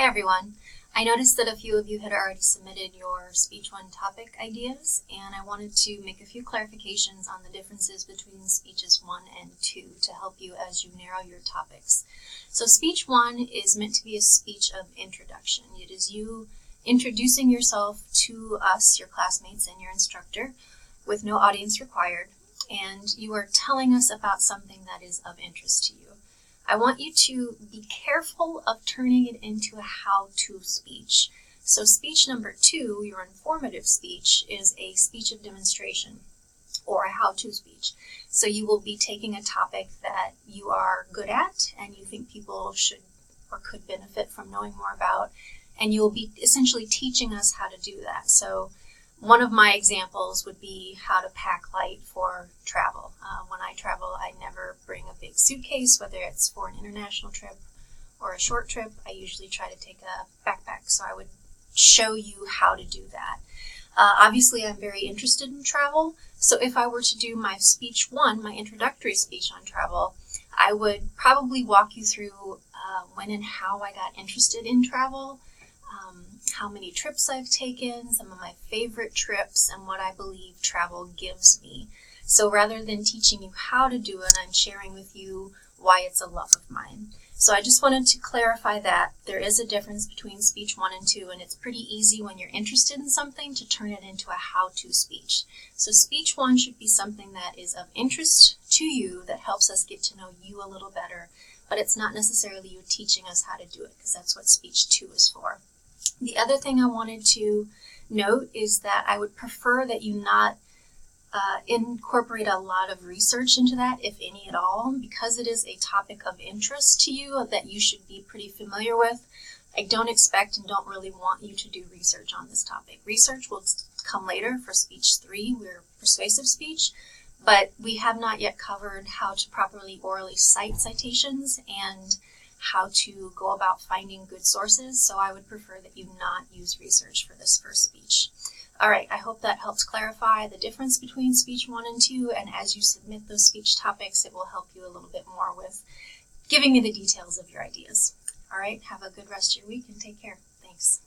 Hi everyone. I noticed that a few of you had already submitted your Speech 1 topic ideas, and I wanted to make a few clarifications on the differences between Speeches 1 and 2 to help you as you narrow your topics. So Speech 1 is meant to be a speech of introduction. It is you introducing yourself to us, your classmates, and your instructor with no audience required, and you are telling us about something that is of interest to you. I want you to be careful of turning it into a how-to speech. So speech number 2, your informative speech, is a speech of demonstration or a how-to speech. So you will be taking a topic that you are good at and you think people should or could benefit from knowing more about, and you will be essentially teaching us how to do that. So one of my examples would be how to pack light for travel. When I travel, I never bring a big suitcase, whether it's for an international trip or a short trip. I usually try to take a backpack, so I would show you how to do that. Obviously, I'm very interested in travel, so if I were to do my speech 1, my introductory speech on travel, I would probably walk you through when and how I got interested in travel, how many trips I've taken, some of my favorite trips, and what I believe travel gives me. So rather than teaching you how to do it, I'm sharing with you why it's a love of mine. So I just wanted to clarify that there is a difference between speech 1 and 2, and it's pretty easy when you're interested in something to turn it into a how-to speech. So speech 1 should be something that is of interest to you, that helps us get to know you a little better, but it's not necessarily you teaching us how to do it, because that's what speech 2 is for. The other thing I wanted to note is that I would prefer that you not incorporate a lot of research into that, if any at all, because it is a topic of interest to you that you should be pretty familiar with. I don't expect and don't really want you to do research on this topic. Research will come later for speech 3, we're persuasive speech, but we have not yet covered how to properly orally cite citations and how to go about finding good sources, so I would prefer that you not use research for this first speech. All right, I hope that helps clarify the difference between speech 1 and 2, and as you submit those speech topics, it will help you a little bit more with giving me the details of your ideas. All right, have a good rest of your week and take care. Thanks.